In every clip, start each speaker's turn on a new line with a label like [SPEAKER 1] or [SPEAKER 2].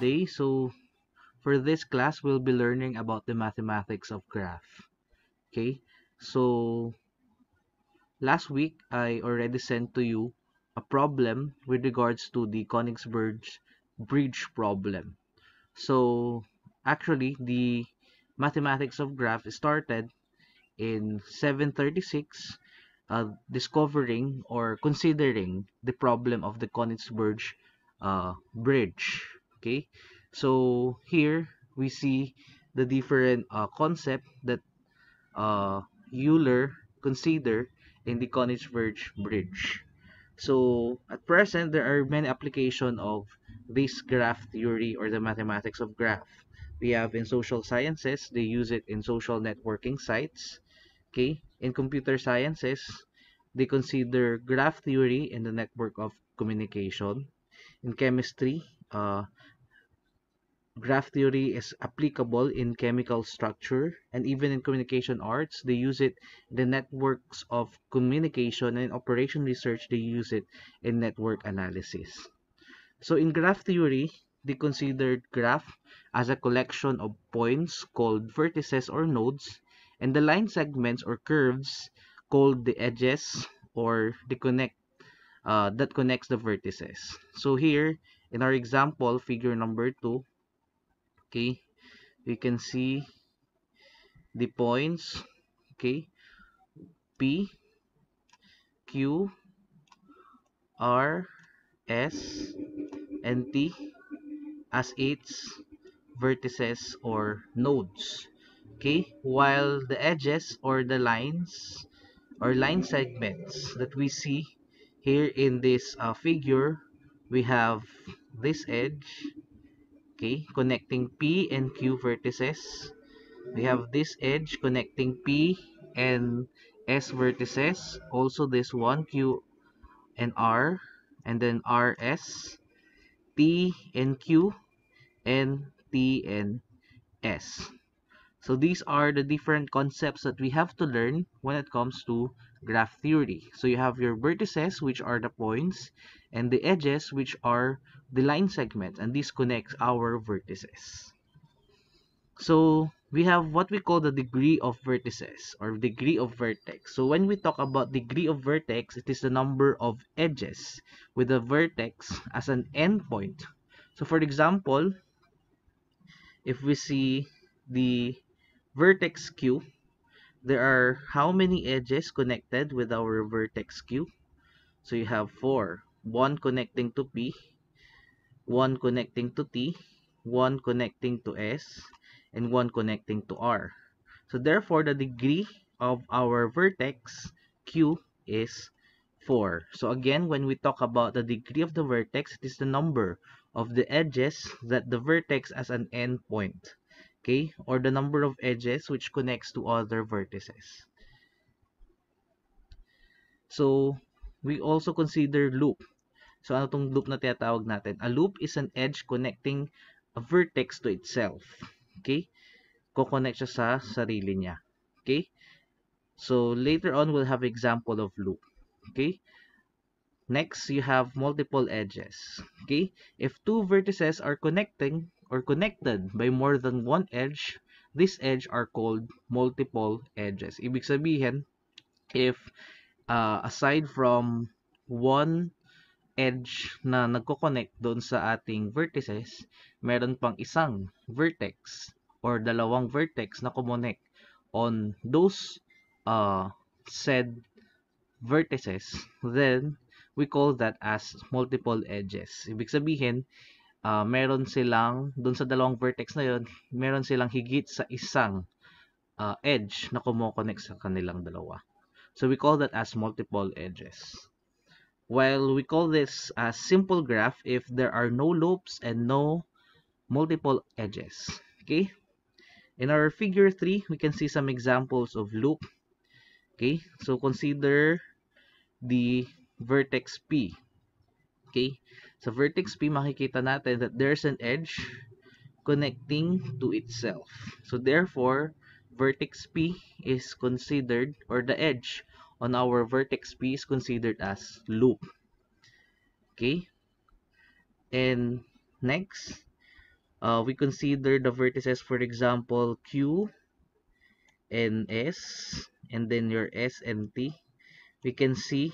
[SPEAKER 1] today. So for this class, we'll be learning about the mathematics of graph. Okay, so last week I already sent to you a problem with regards to the Königsberg bridge problem. So actually, the mathematics of graph started in 736, discovering or considering the problem of the Königsberg bridge. Okay, so here we see the different concept that uh, Euler consider in the Königsberg bridge. So at present, there are many applications of this graph theory or the mathematics of graph. We have in social sciences, they use it in social networking sites. Okay, in computer sciences, they consider graph theory in the network of communication. In chemistry, graph theory is applicable in chemical structure, and even in communication arts, they use it in the networks of communication, and in operation research, they use it in network analysis. So in graph theory, they considered graph as a collection of points called vertices or nodes, and the line segments or curves called the edges or the connect that connects the vertices. So here in our example, figure number 2, okay, we can see the points, okay, P, Q, R, S, and T as its vertices or nodes. Okay, while the edges or the lines or line segments that we see here in this figure, we have this edge, okay, connecting P and Q vertices. We have this edge connecting P and S vertices. Also this one, Q and R, and then RS, P and Q, and T and S. So these are the different concepts that we have to learn when it comes to graph theory. So you have your vertices, which are the points, and the edges, which are the line segments, and this connects our vertices. So we have what we call the degree of vertices or degree of vertex. So when we talk about degree of vertex, it is the number of edges with the vertex as an endpoint. So for example, if we see the vertex Q, there are how many edges connected with our vertex Q? So you have 4. One connecting to P, one connecting to T, one connecting to S, and one connecting to R. So therefore, the degree of our vertex Q is 4. So again, when we talk about the degree of the vertex, it is the number of the edges that the vertex as an endpoint, okay, or the number of edges which connects to other vertices. So we also consider loop. So ano tong loop na tinatawag natin? A loop is an edge connecting a vertex to itself. Okay? Ko-connect siya sa sarili niya. Okay? So later on we'll have example of loop. Okay? Next, you have multiple edges. Okay? If two vertices are connecting or connected by more than one edge, these edges are called multiple edges. Ibig sabihin, if aside from one edge na nagko-connect doon sa ating vertices, meron pang isang vertex or dalawang vertex na kumonek on those said vertices, then we call that as multiple edges. Ibig sabihin, meron silang, doon sa dalawang vertex na yon, meron silang higit sa isang edge na kumokonek sa kanilang dalawa. So we call that as multiple edges. While we call this a simple graph if there are no loops and no multiple edges. Okay? In our figure 3, we can see some examples of loop. Okay? So consider the vertex P. Okay? Sa vertex P, makikita natin that there's an edge connecting to itself. So therefore, vertex P is considered, or the edge on our vertex P is considered as loop. Okay? And next, We consider the vertices, for example, Q and S, and then your S and T. We can see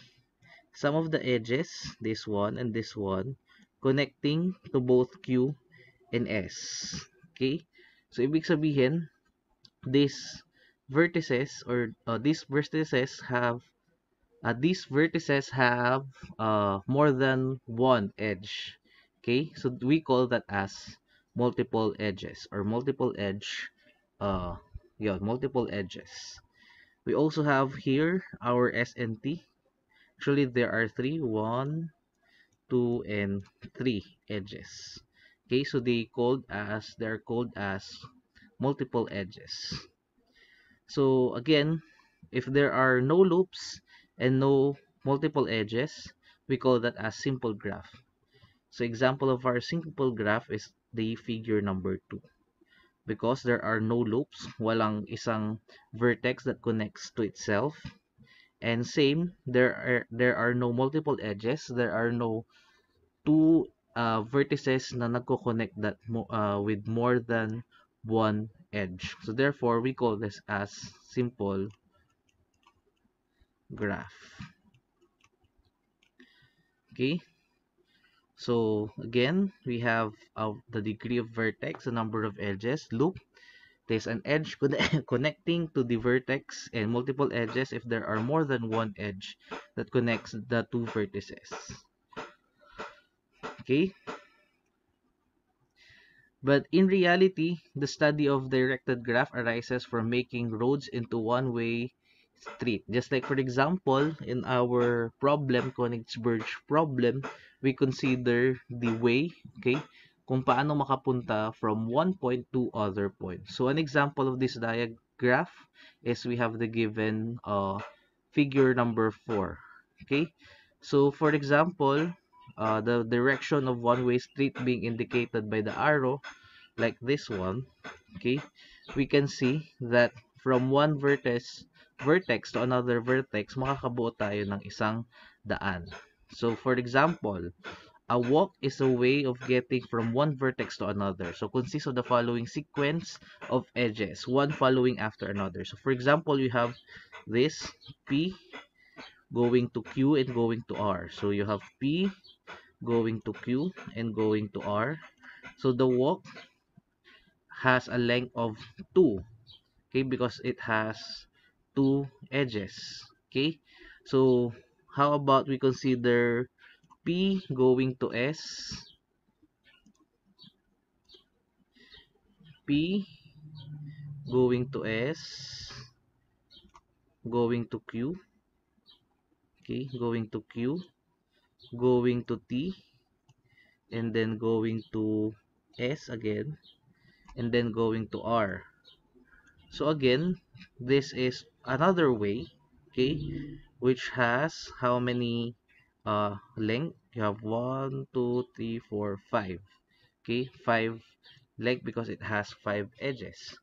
[SPEAKER 1] some of the edges, this one and this one, connecting to both Q and S. Okay? So, ibig sabihin, these vertices or these vertices have more than one edge. Okay? So, we call that as multiple edges or multiple edge uh multiple edges. We also have here our S and T. Actually, there are three, one, two, and three edges. Okay, so they're called as multiple edges. So again, if there are no loops and no multiple edges, we call that as simple graph. So example of our simple graph is the figure number 2. Because there are no loops, walang isang vertex that connects to itself. And same, there are no multiple edges, there are no two vertices na nagko-connect with more than one edge. So therefore, we call this as simple graph. Okay? So again, we have the degree of vertex, the number of edges, loop. There's an edge connecting to the vertex and multiple edges if there are more than one edge that connects the two vertices. Okay? But in reality, the study of directed graph arises from making roads into one-way street. Just like, for example, in our problem, Königsberg problem, we consider the way, okay, kung paano makapunta from one point to other point. So, an example of this graph is we have the given figure number 4. Okay, so for example, the direction of one-way street being indicated by the arrow, like this one, okay, we can see that from one vertex to another vertex, makakabuo tayo ng isang daan. So, for example, a walk is a way of getting from one vertex to another. So, consists of the following sequence of edges, one following after another. So, for example, you have this P going to Q and going to R. So, you have P going to Q and going to R. So, the walk has a length of 2, okay, because it has two edges. Okay, so how about we consider P going to S, P going to S, going to Q, okay, going to Q, going to T, and then going to S again, and then going to R. So again, this is another way, okay, which has how many length? You have 1, 2, 3, 4, 5. Okay, 5 length because it has 5 edges.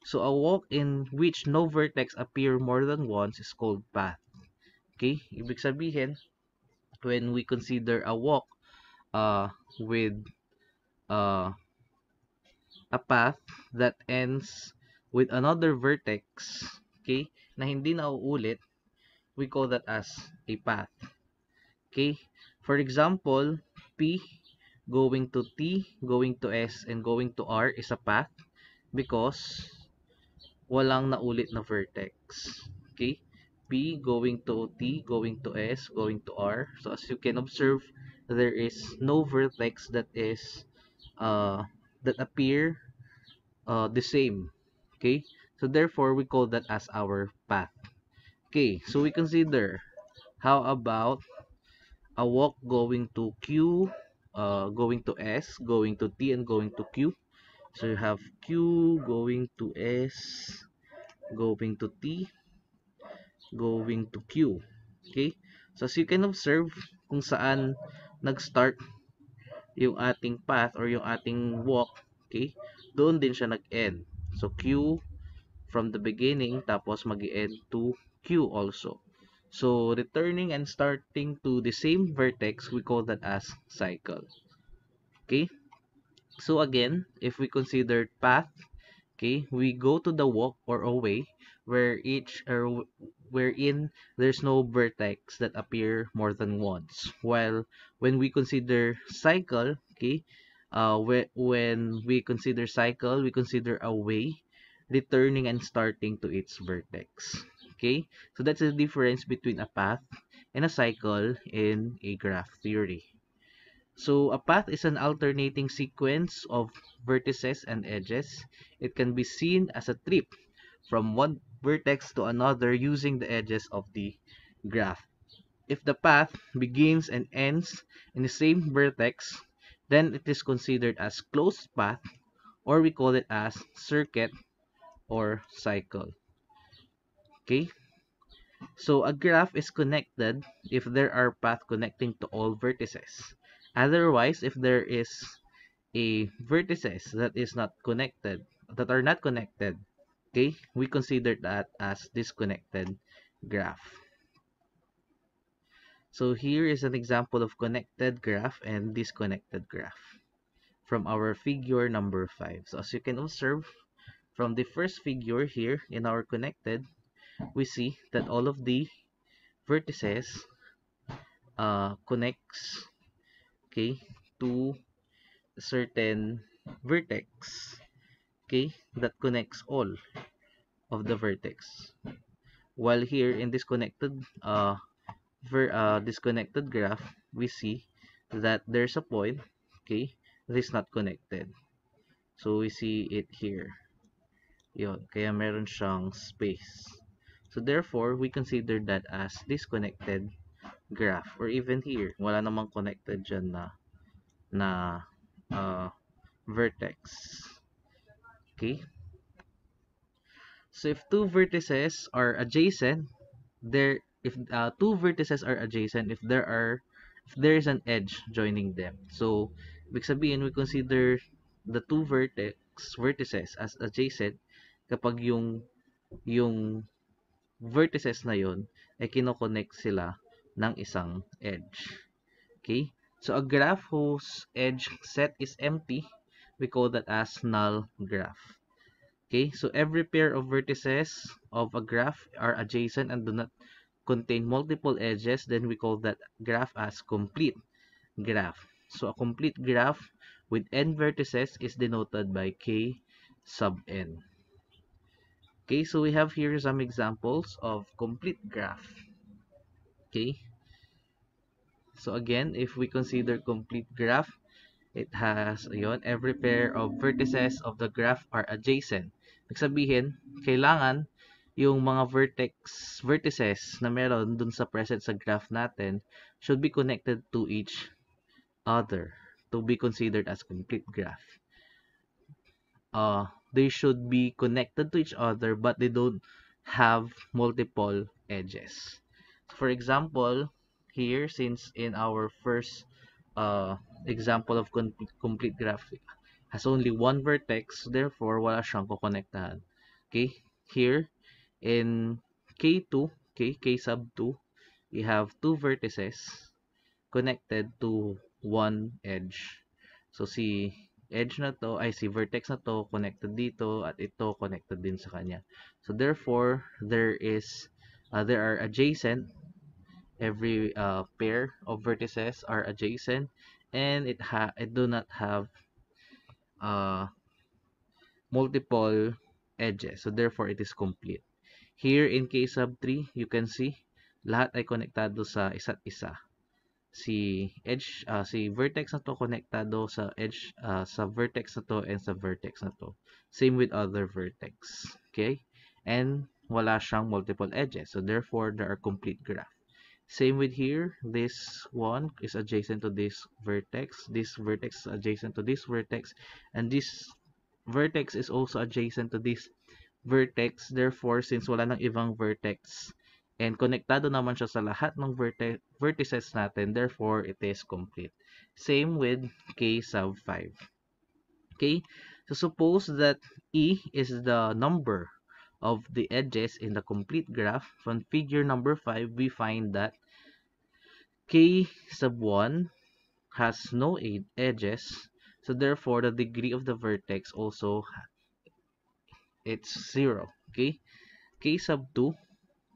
[SPEAKER 1] So a walk in which no vertex appear more than once is called path. Okay, ibig sabihin, when we consider a walk with uh, a path that ends with another vertex, okay, na hindi na uulit, we call that as a path. Okay, for example, P going to T, going to S, and going to R is a path because walang naulit na vertex. Okay, P going to T, going to S, going to R. So as you can observe, there is no vertex that appear the same. Okay, so therefore we call that as our path. Okay, so we consider, how about a walk going to Q, going to S, going to T, and going to Q. So you have Q going to S, going to T, going to Q. Okay? So as you can observe kung saan nag-start yung ating path or yung ating walk, okay? Doon din siya nag-end. So Q from the beginning, tapos mag-end to Q also. So returning and starting to the same vertex, we call that as cycle. Okay? So again, if we consider path, okay, we go to the walk or a way wherein there's no vertex that appear more than once. While when we consider cycle, okay, when we consider cycle, we consider a way returning and starting to its vertex. Okay, so that's the difference between a path and a cycle in a graph theory. So a path is an alternating sequence of vertices and edges. It can be seen as a trip from one vertex to another using the edges of the graph. If the path begins and ends in the same vertex, then it is considered as closed path, or we call it as circuit or cycle. Okay? So a graph is connected if there are paths connecting to all vertices. Otherwise, if there is a vertices that are not connected, okay, we consider that as disconnected graph. So here is an example of connected graph and disconnected graph from our figure number 5. So as you can observe from the first figure here in our connected, we see that all of the vertices connects, okay, to a certain vertex, okay, that connects all of the vertex. While here in disconnected graph, we see that there's a point, okay, that is not connected. So we see it here. Yun, kaya meron siyang space. So therefore, we consider that as disconnected graph. Or even here, wala namang connected dyan na uh, vertex. Okay? So if two vertices are adjacent, if two vertices are adjacent, if there is an edge joining them. So ibig sabihin, we consider the two vertices as adjacent kapag yung vertices na yon ay kinoconnect sila ng isang edge. Okay? So a graph whose edge set is empty, we call that as null graph. Okay? So every pair of vertices of a graph are adjacent and do not contain multiple edges, then we call that graph as complete graph. So a complete graph with n vertices is denoted by k sub n. Okay, so we have here some examples of complete graph. Okay, so again, if we consider complete graph, it has, ayun, every pair of vertices of the graph are adjacent. Ibig sabihin, kailangan yung mga vertices na meron dun sa present sa graph natin should be connected to each other to be considered as complete graph. They should be connected to each other, but they don't have multiple edges. For example, here, since in our first example of complete graph has only one vertex, therefore wala siyang kokonektahan. Okay, here in K2, okay, K sub 2, we have two vertices connected to one edge. So si vertex na to connected dito at ito connected din sa kanya. So therefore, there are adjacent. Every pair of vertices are adjacent, and it do not have uh, multiple edges. So therefore, it is complete. Here in K sub 3, you can see lahat ay konektado sa isa't isa. Si vertex na to konektado sa edge, sa vertex na to and sa vertex na to. Same with other vertex. Okay? And wala siyang multiple edges. So therefore, there are complete graph. Same with here. This one is adjacent to this vertex. This vertex is adjacent to this vertex. And this vertex is also adjacent to this vertex. Therefore, since wala nang ibang vertex, and konektado naman siya sa lahat ng vertices natin, therefore, it is complete. Same with K sub 5. Okay? So, suppose that E is the number of the edges in the complete graph. From figure number 5, we find that K sub 1 has no edges. So therefore, the degree of the vertex also, it's 0. Okay. K sub 2,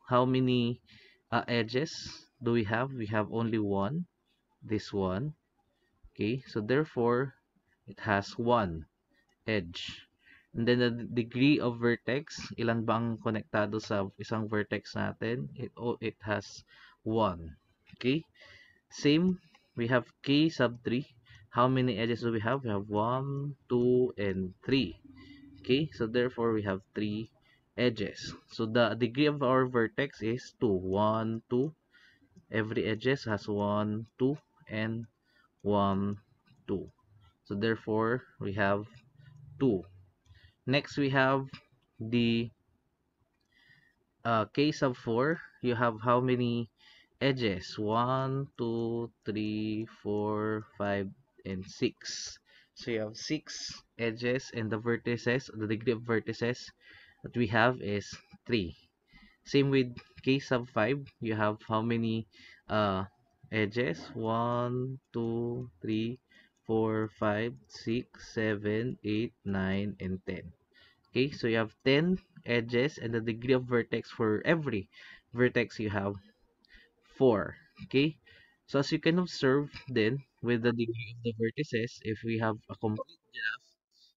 [SPEAKER 1] how many edges do we have? We have only one, this one. Okay, so therefore it has one edge. And then the degree of vertex, ilan ba ang konektado sa isang vertex natin? It has 1. Okay? Same, we have K sub 3. How many edges do we have? We have 1, 2, and 3. Okay? So therefore, we have 3 edges. So the degree of our vertex is 2. 1, 2. Every edges has 1, 2, and 1, 2. So therefore, we have 2. Next, we have the case of 4. You have how many edges? 1, 2, 3, 4, 5, and 6. So you have 6 edges, and the vertices, the degree of vertices that we have is 3. Same with case of 5. You have how many edges? 1, 2, 3, 4, 5, 6, 7, 8, 9, and 10. Okay, so you have 10 edges, and the degree of vertex for every vertex you have 4. Okay, so as you can observe then, with the degree of the vertices, if we have a complete graph,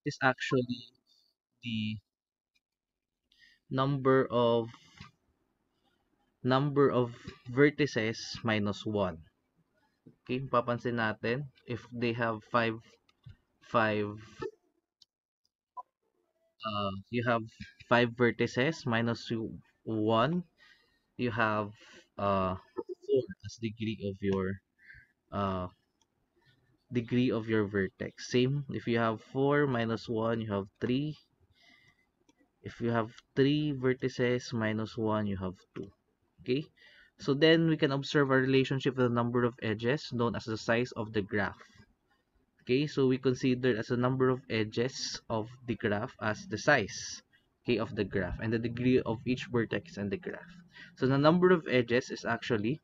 [SPEAKER 1] is actually the number of vertices minus 1. Okay, papansin natin, if they have 5 you have 5 vertices minus 1, you have 4 as uh degree of your vertex. Same, if you have 4 minus 1, you have 3. If you have 3 vertices minus 1, you have 2. Okay, so then we can observe a relationship with the number of edges known as the size of the graph. Okay, so we consider as the number of edges of the graph as the size, okay, of the graph, and the degree of each vertex in the graph. So the number of edges is actually,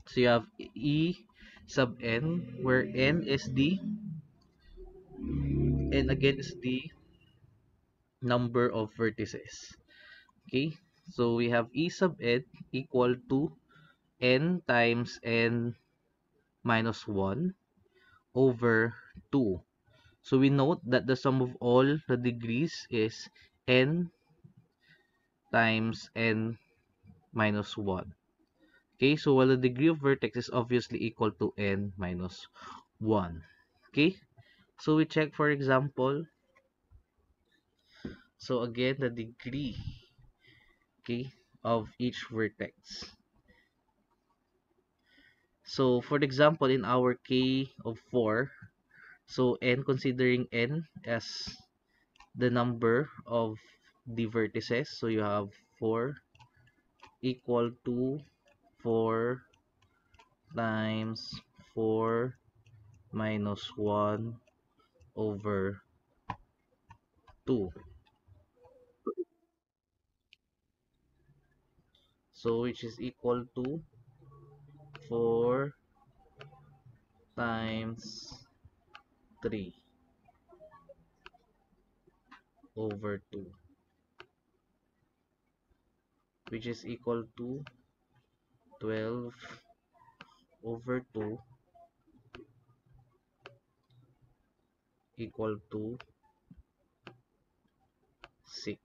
[SPEAKER 1] so you have E sub n, where n is the, n again is the number of vertices. Okay, so we have E sub n equal to n times n minus 1 over 2. So we note that the sum of all the degrees is n times n minus 1. Okay, so while the degree of vertex is obviously equal to n minus 1. Okay, so we check for example. So again, the degree, okay, of each vertex. So for example, in our k of 4, so n, considering n as the number of the vertices, so you have 4 equal to 4 times 4 minus 1 over 2. So which is equal to 4 times 3 over 2, which is equal to 12 over 2 equal to 6.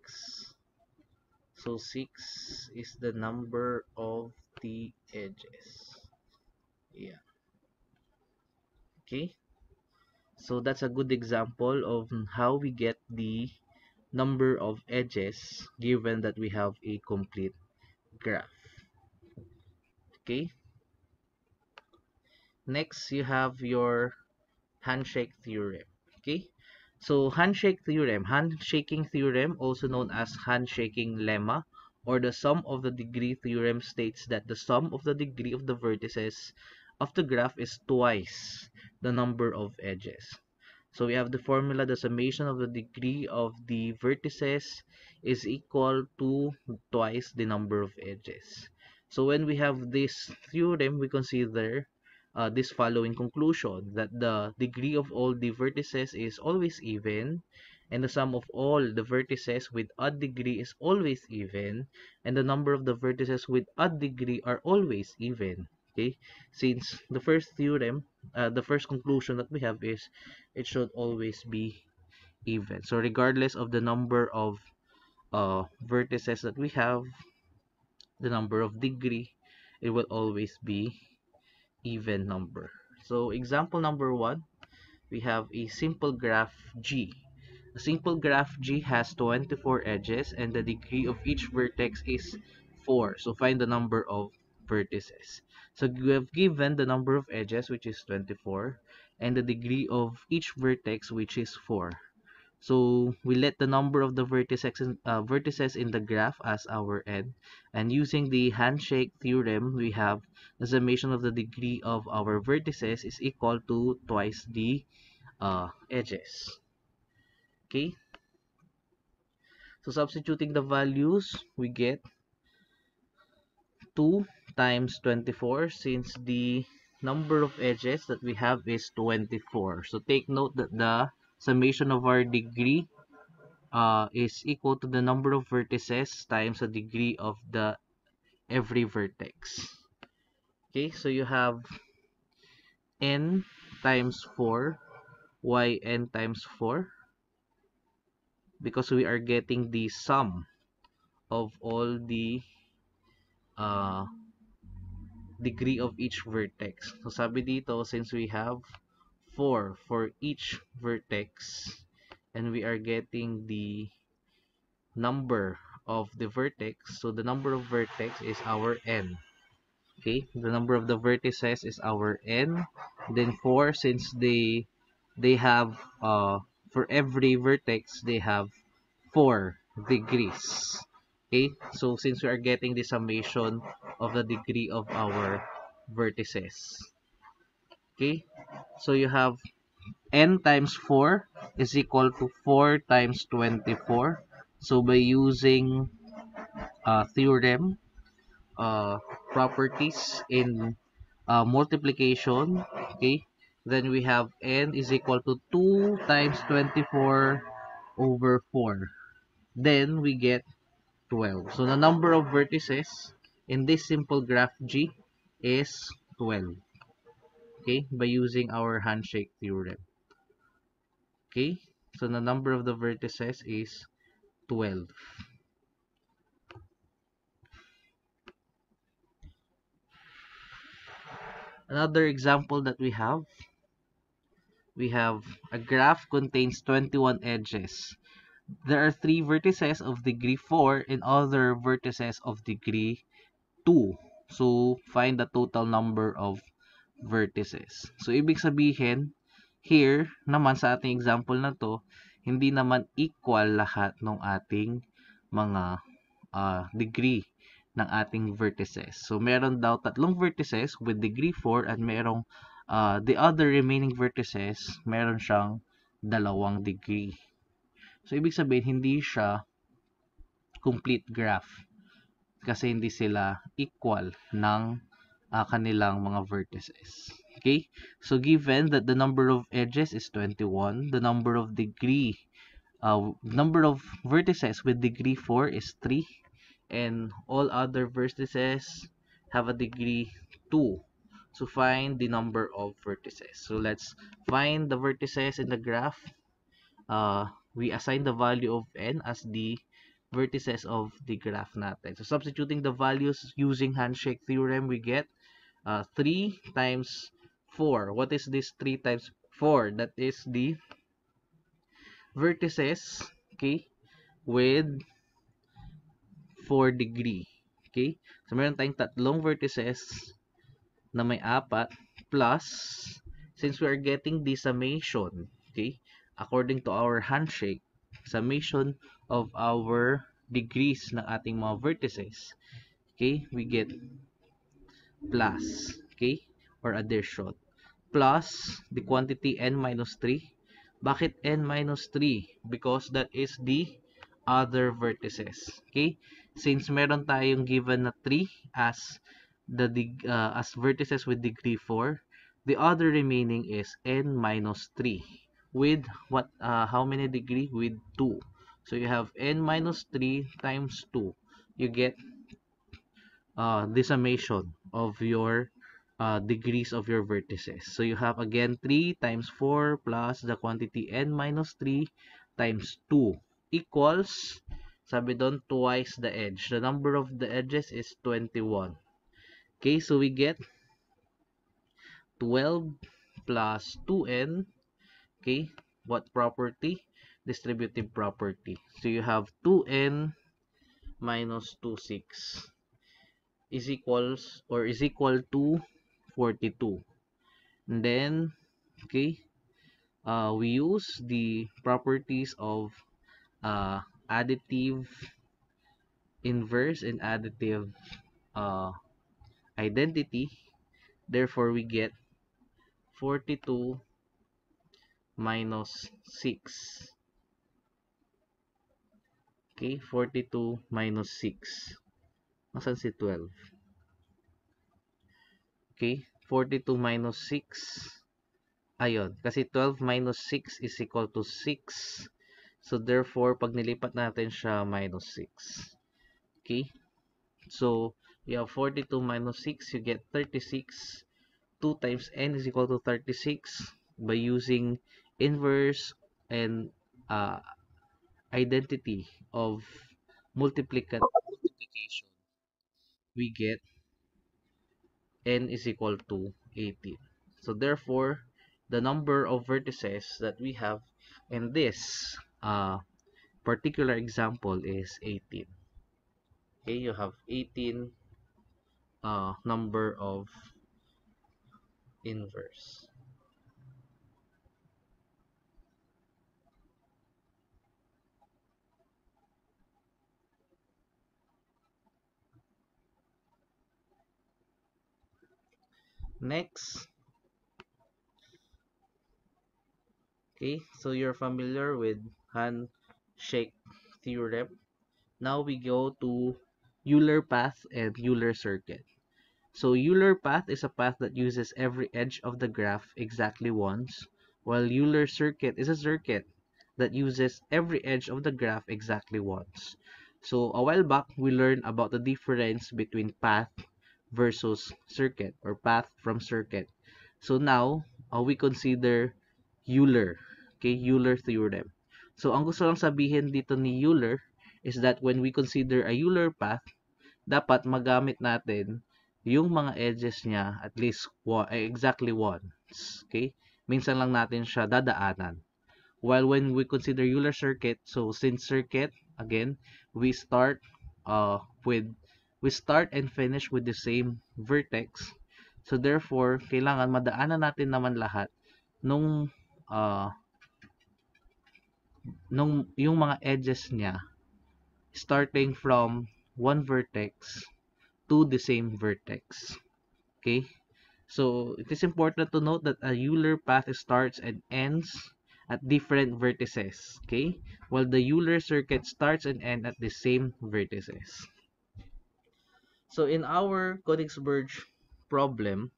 [SPEAKER 1] So 6 is the number of the edges. Yeah. Okay. So that's a good example of how we get the number of edges given that we have a complete graph. Okay. Next, you have your handshake theorem. Okay. So handshaking theorem, also known as handshaking lemma, or the sum of the degree theorem, states that the sum of the degree of the vertices of the graph is twice the number of edges. So we have the formula: the summation of the degree of the vertices is equal to twice the number of edges. So when we have this theorem, we consider this following conclusion, that the degree of all the vertices is always even, and the sum of all the vertices with odd degree is always even, and the number of the vertices with odd degree are always even. Okay, since the first theorem, the first conclusion that we have is it should always be even. So regardless of the number of vertices that we have, the number of degree, it will always be even number. So example number 1, we have a simple graph G. A simple graph G has 24 edges and the degree of each vertex is 4. So find the number of vertices. So we have given the number of edges, which is 24, and the degree of each vertex, which is 4. So we let the number of the vertices in the graph as our n, and using the handshake theorem, we have the summation of the degree of our vertices is equal to twice the edges. Okay, so substituting the values, we get 2 times 24, since the number of edges that we have is 24. So take note that the summation of our degree is equal to the number of vertices times the degree of the every vertex. Okay, so you have n times 4, yn times 4, because we are getting the sum of all the uh, degree of each vertex. So sabi dito, since we have 4 for each vertex, and we are getting the number of the vertex, so the number of vertex is our n. Okay, the number of the vertices is our n. Then 4, since they have for every vertex they have 4 degrees. Okay, so since we are getting the summation of the degree of our vertices. Okay, so you have n times 4 is equal to 4 times 24. So by using theorem, properties in multiplication, okay, then we have n is equal to 2 times 24 over 4. Then we get 12. So the number of vertices in this simple graph G is 12. Okay, by using our handshake theorem. Okay, so the number of the vertices is 12. Another example that we have a graph contains 21 edges. There are 3 vertices of degree 4 and other vertices of degree 2. So find the total number of vertices. So ibig sabihin, here naman sa ating example na to, hindi naman equal lahat ng ating mga degree ng ating vertices. So meron daw 3 vertices with degree 4 at merong the other remaining vertices, meron siyang 2 degree. So ibig sabihin hindi siya complete graph kasi hindi sila equal ng kanilang mga vertices. Okay? So given that the number of edges is 21, the number of vertices with degree 4 is 3, and all other vertices have a degree 2. So find the number of vertices. So let's find the vertices in the graph. We assign the value of n as the vertices of the graph natin. So substituting the values using handshake theorem, we get 3 times 4. What is this 3 times 4? That is the vertices, okay, with 4 degree. Okay? So meron tayong 3 vertices na may 4 plus, since we are getting the summation, okay, according to our handshake, summation of our degrees ng ating mga vertices, okay, we get plus, okay, or addition, plus the quantity n minus 3. Bakit n minus 3? Because that is the other vertices. Okay? Since meron tayong given na 3 as as vertices with degree 4, The other remaining is n minus 3 with what how many degree? With 2. So you have n minus 3 times 2. You get the summation of your degrees of your vertices. So you have again 3 times 4 plus the quantity n minus 3 times 2 equals, sabi doon, twice the edge. The number of the edges is 21. Okay, so we get 12 plus 2n. Okay, what property? Distributive property. So you have 2n minus 26 is equals or is equal to 42. And then, okay, we use the properties of additive inverse and additive uh, identity. Therefore, we get 42 minus 6. Okay, 42 minus 6. Nasaan si 12? Okay, 42 minus 6. Ayun, kasi 12 minus 6 is equal to 6. So, therefore, pag nilipat natin siya, minus 6. Okay, so, you have 42 minus 6, you get 36. 2 times n is equal to 36 by using inverse and identity of multiplication. We get n is equal to 18. So therefore, the number of vertices that we have in this particular example is 18. Okay, you have 18 number of inverse. Next, okay, so you're familiar with handshake theorem. Now we go to Euler path and Euler circuit. So Euler path is a path that uses every edge of the graph exactly once, while Euler circuit is a circuit that uses every edge of the graph exactly once. So a while back, we learned about the difference between path versus circuit, or path from circuit. So now, we consider Euler, okay, Euler theorem. So ang gusto lang sabihin dito ni Euler is that when we consider a Euler path, dapat magamit natin yung mga edges niya at least exactly once. Okay? Minsan lang natin siya dadaanan. While when we consider Euler circuit, so since circuit, again, we start with we start and finish with the same vertex. So therefore, kailangan madaanan natin naman lahat nung uh, yung mga edges niya starting from one vertex to the same vertex. Okay? So, it is important to note that a Euler path starts and ends at different vertices. Okay? While the Euler circuit starts and ends at the same vertices. So, in our Königsberg problem,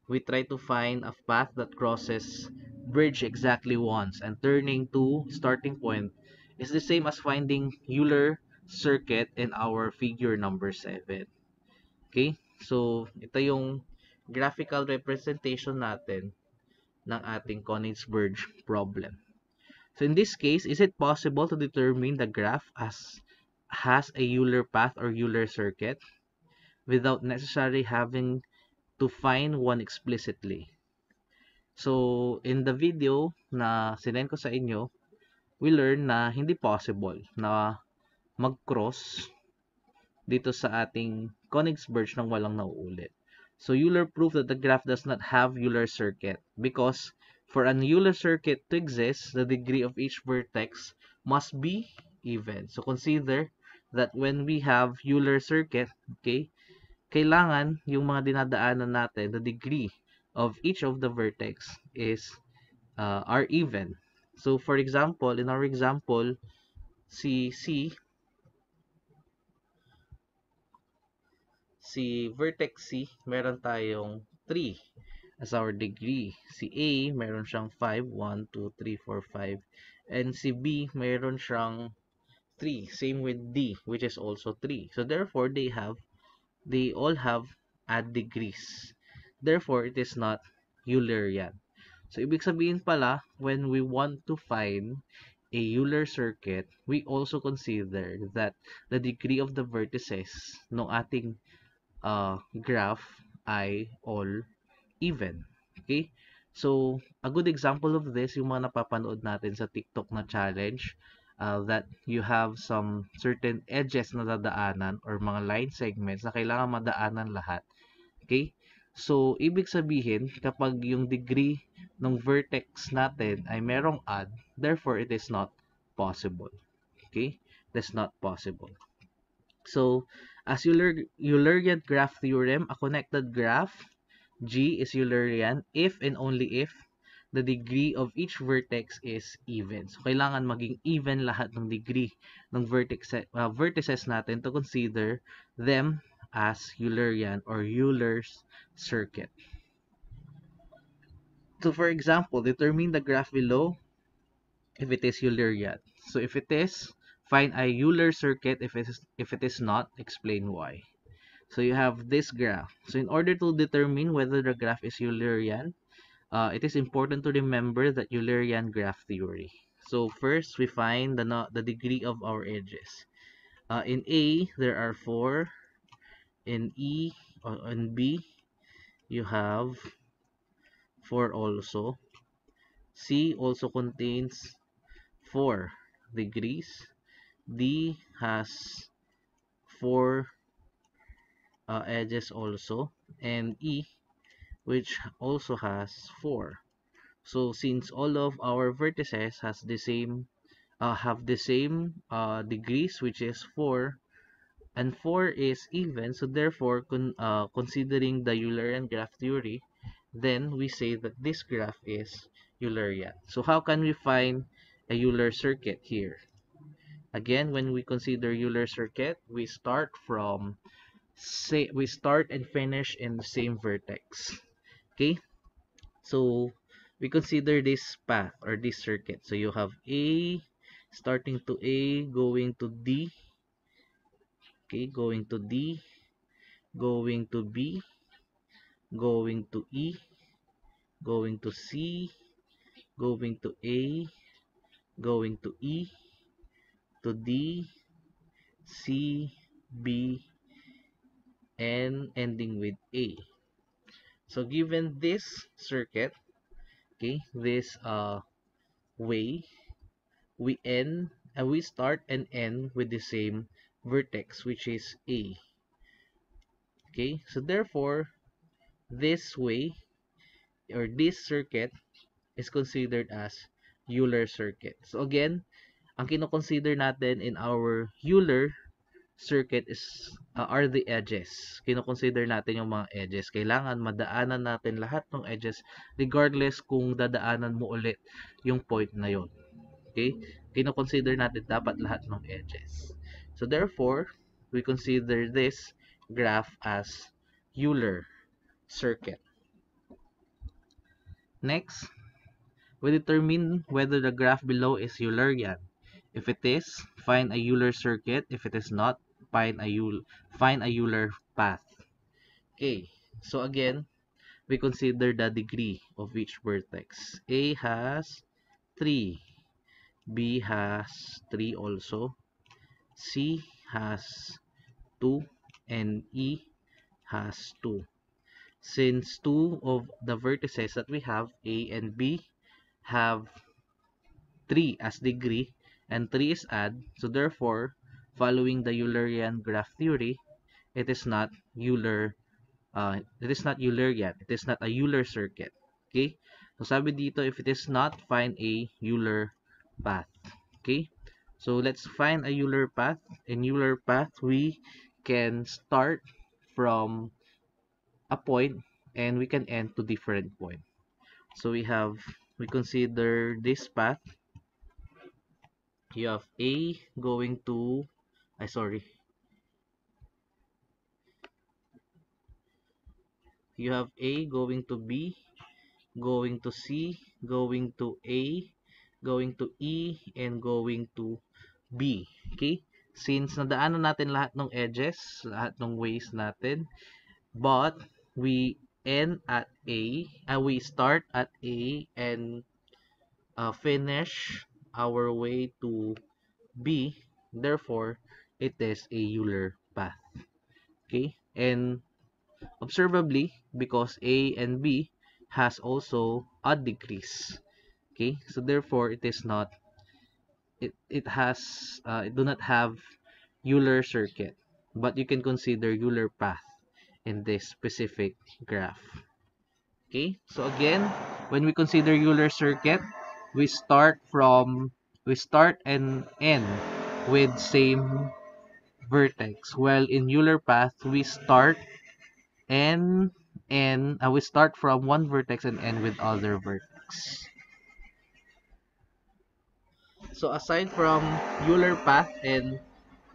[SPEAKER 1] we try to find a path that crosses bridge exactly once, and turning to starting point is the same as finding Euler circuit in our figure number 7. Okay? So, ito yung graphical representation natin ng ating Königsberg problem. So, in this case, is it possible to determine the graph has a Euler path or Euler circuit without necessarily having to find one explicitly? So, in the video na sinend ko sa inyo, we learn na hindi possible na mag-cross dito sa ating Königsberg nang walang nauulit. So, Euler proved that the graph does not have Euler circuit because for an Euler circuit to exist, the degree of each vertex must be even. So, consider that when we have Euler circuit, okay, kailangan yung mga dinadaanan natin, the degree of each of the vertex are even. So, for example, in our example, si vertex C, meron tayong 3. as our degree. Si A, meron siyang 5, 1, 2, 3, 4, 5. And si B, meron siyang 3. Same with D, which is also 3. So therefore, they all have odd degrees. Therefore, it is not Eulerian. So ibig sabihin pala, when we want to find a Euler circuit, we also consider that the degree of the vertices ng ating graph ay all even. Okay? So, a good example of this, yung mga napapanood natin sa TikTok na challenge, that you have some certain edges na dadaanan or mga line segments na kailangan madaanan lahat. Okay? So, ibig sabihin, kapag yung degree ng vertex natin ay merong odd, therefore, it is not possible. Okay? That's not possible. So, as Eulerian graph theorem, a connected graph G is Eulerian if and only if the degree of each vertex is even. So, kailangan maging even lahat ng degree ng vertices natin to consider them as Eulerian or Euler's circuit. So, for example, determine the graph below if it is Eulerian. So, if it is, find a Euler circuit. If it is not, explain why. So, you have this graph. So, in order to determine whether the graph is Eulerian, it is important to remember that Eulerian graph theory. So first, we find the degree of our edges. In A, there are 4. In E, or in B, you have 4 also. C also contains 4 degrees. D has 4 edges also. And E, which also has 4. So since all of our vertices have the same degrees, which is 4, and 4 is even, so therefore considering the Eulerian graph theory, then we say that this graph is Eulerian. So how can we find a Euler circuit here? Again, when we consider Euler circuit, we start and finish in the same vertex. Okay, so we consider this path or this circuit. So you have A, starting to A, going to D, okay, going to D, going to B, going to E, going to C, going to A, going to E, to D, C, B, and ending with A. So given this circuit, okay, this way, we start and end with the same vertex, which is A. Okay, so therefore this way or this circuit is considered as Euler circuit. So again, ang kino-consider natin in our Euler circuit are the edges. Kino-consider natin yung mga edges. Kailangan madaanan natin lahat ng edges regardless kung dadaanan mo ulit yung point na yon. Okay? Kino-consider natin dapat lahat ng edges. So therefore, we consider this graph as Euler circuit. Next, we determine whether the graph below is Eulerian. If it is, find a Euler circuit. If it is not, find a Euler path. Okay, so again, we consider the degree of each vertex. A has 3, B has 3 also, C has 2, and E has 2. Since 2 of the vertices that we have, A and B, have 3 as degree and 3 is odd, so therefore, following the Eulerian graph theory, it is not Eulerian. It is not a Euler circuit. Okay? So sabi dito, if it is not, find a Euler path. Okay? So let's find a Euler path. In Euler path, we can start from a point and we can end to different point. So we consider this path. You have A going to you have A going to B, going to C, going to A, going to E, and going to B. Okay? Since nadaanan natin lahat ng edges, lahat ng ways natin, but we end at A, we start at A and finish our way to B. Therefore, it is a Euler path. Okay? And observably, because A and B has also odd degrees. Okay? So therefore, it is not, it do not have Euler circuit. But you can consider Euler path in this specific graph. Okay? So again, when we consider Euler circuit, we start and end with same vertex. While in Euler path, we start we start from one vertex and end with other vertex. So aside from Euler path and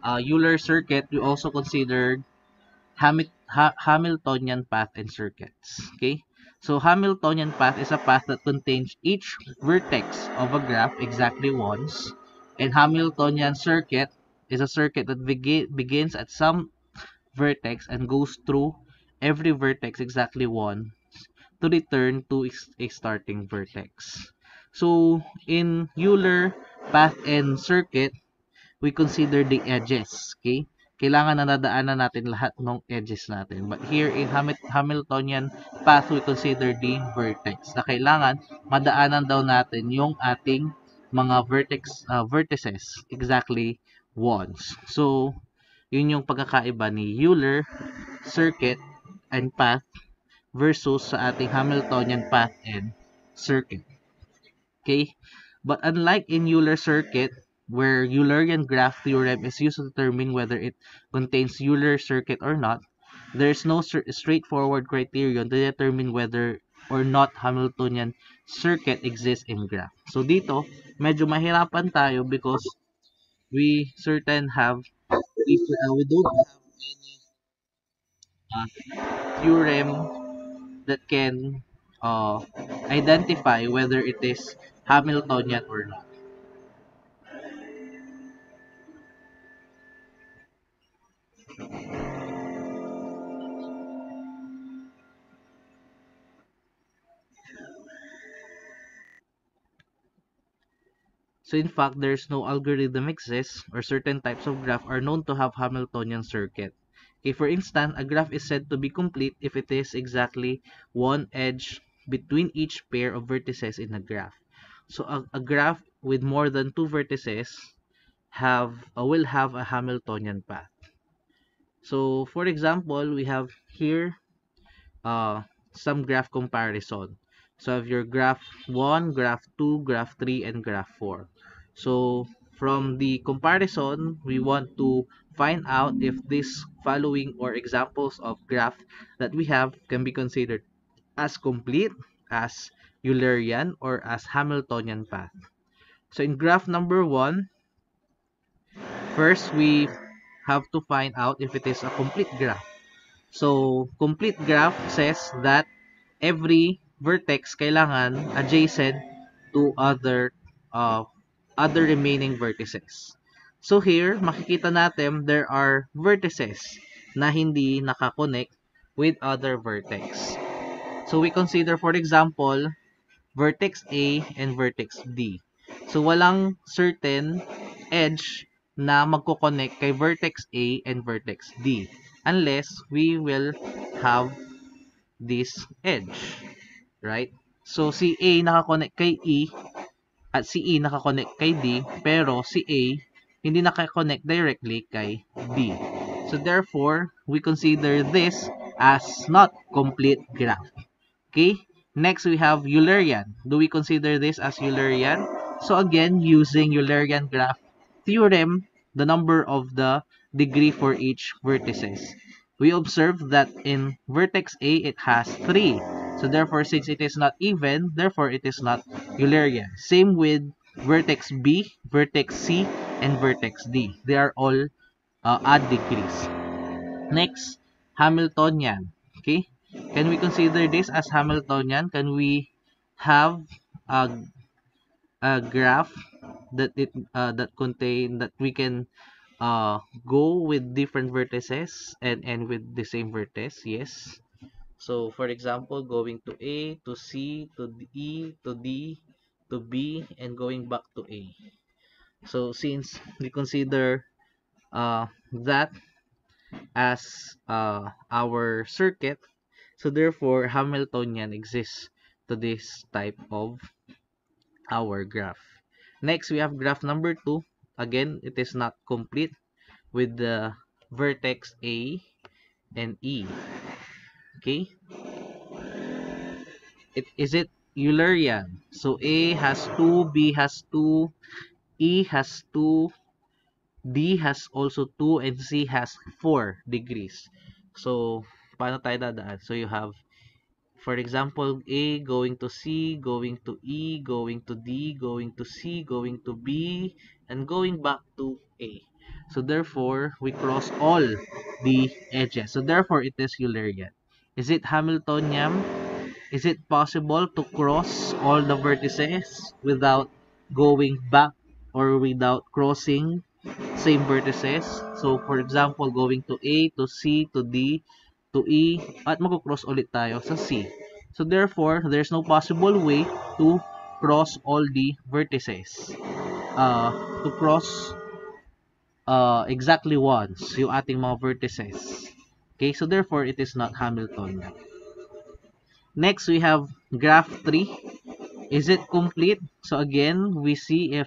[SPEAKER 1] Euler circuit, we also considered Hamiltonian path and circuits. Okay? So Hamiltonian path is a path that contains each vertex of a graph exactly once, and Hamiltonian circuit is a circuit that begins at some vertex and goes through every vertex exactly once to return to a starting vertex. So in Euler path and circuit, we consider the edges. Okay? Kailangan na nadaanan natin lahat ng edges natin. But here in Hamiltonian path, we consider the vertex. Na kailangan madaanan daw natin yung ating mga vertices exactly once. So, yun yung pagkakaiba ni Euler circuit and path versus sa ating Hamiltonian path and circuit. Okay? But unlike in Euler circuit, where Eulerian graph theorem is used to determine whether it contains Euler circuit or not, there is no straightforward criterion to determine whether or not Hamiltonian circuit exists in graph. So dito, medyo mahirapan tayo because we certain have we don't have any theorem that can identify whether it is Hamiltonian or not. So in fact, there's no algorithm exists or certain types of graph are known to have Hamiltonian circuit. Okay, for instance, a graph is said to be complete if it is exactly one edge between each pair of vertices in a graph. So a graph with more than two vertices will have a Hamiltonian path. So for example, we have here some graph comparison. So if your graph 1, graph 2, graph 3, and graph 4. So from the comparison, we want to find out if this following or examples of graph that we have can be considered as complete, as Eulerian, or as Hamiltonian path. So in graph number 1, first we have to find out if it is a complete graph. So complete graph says that every vertex kailangan adjacent to other remaining vertices. So here, makikita natin there are vertices na hindi nakakonect with other vertex. So we consider, for example, vertex A and vertex D. So walang certain edge na magko-connect kay vertex A and vertex D unless we will have this edge, right? So si A nakakonect kay E at si E nakakonect kay D, pero si A hindi nakakonect directly kay D. So therefore, we consider this as not complete graph. Okay? Next, we have Eulerian. Do we consider this as Eulerian? So again, using Eulerian graph theorem, the number of the degree for each vertices. We observe that in vertex A, it has 3. So therefore, since it is not even, therefore it is not Eulerian. Same with vertex B, vertex C, and vertex D. They are all odd degrees. Next, Hamiltonian. Okay? Can we consider this as Hamiltonian? Can we have a, a graph that contain that we can go with different vertices and end with the same vertex. Yes. So for example, going to A, to C, to E, to D, to B, and going back to A. So since we consider that as our circuit, so therefore Hamiltonian exists to this type of our graph. Next, we have graph number 2. Again, it is not complete with the vertex A and E. Okay? Is it Eulerian? So A has 2, B has 2, E has 2, D has also 2, and C has 4 degrees. So, paano tayo dadaan? So, you have, for example, A going to C, going to E, going to D, going to C, going to B, and going back to A. So, therefore, we cross all the edges. So, therefore, it is Eulerian. Is it Hamiltonian? Is it possible to cross all the vertices without going back or without crossing same vertices? So, for example, going to A, to C, to D, to E, at magkocross ulit tayo sa C. So, therefore, there's no possible way to cross all the vertices. To cross exactly once yung ating mga vertices. Okay, so therefore, it is not Hamiltonian. Next, we have graph 3. Is it complete? So again, we see if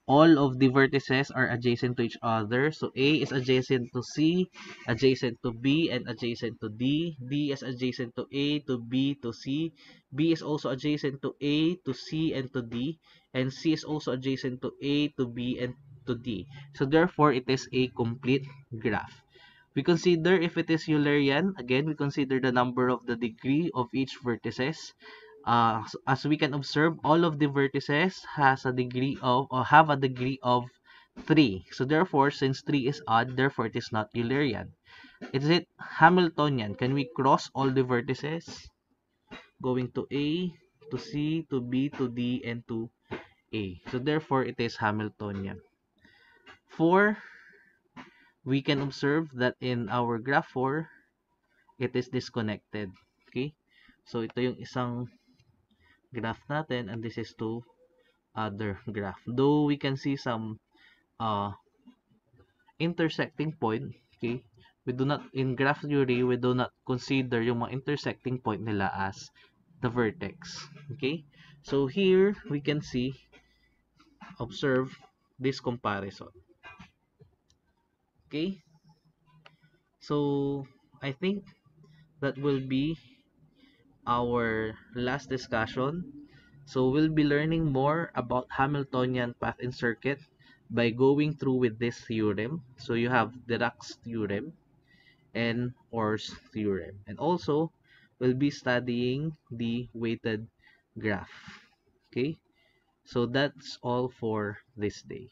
[SPEAKER 1] all of the vertices are adjacent to each other. So A is adjacent to C, adjacent to B, and adjacent to D. D is adjacent to A, to B, to C. B is also adjacent to A, to C, and to D. And C is also adjacent to A, to B, and to D. So therefore, it is a complete graph. We consider if it is Eulerian. Again, we consider the number of the degree of each vertices. As we can observe, all of the vertices has a degree of or have a degree of 3. So therefore, since 3 is odd, therefore it is not Eulerian. Is it Hamiltonian? Can we cross all the vertices? Going to A, to C, to B, to D, and to A. So therefore, it is Hamiltonian. 4, we can observe that in our graph 4, it is disconnected. Okay? So ito yung isang graph natin, and this is to other graph. Though we can see some uh, intersecting point, okay, we do not, in graph theory, we do not consider yung mga intersecting point nila as the vertex. Okay? So here, we can see, observe this comparison. Okay? So, I think that will be our last discussion. So we'll be learning more about Hamiltonian path in circuit by going through with this theorem. So you have Dirac's theorem and Orr's theorem. And also, we'll be studying the weighted graph. Okay? So that's all for this day.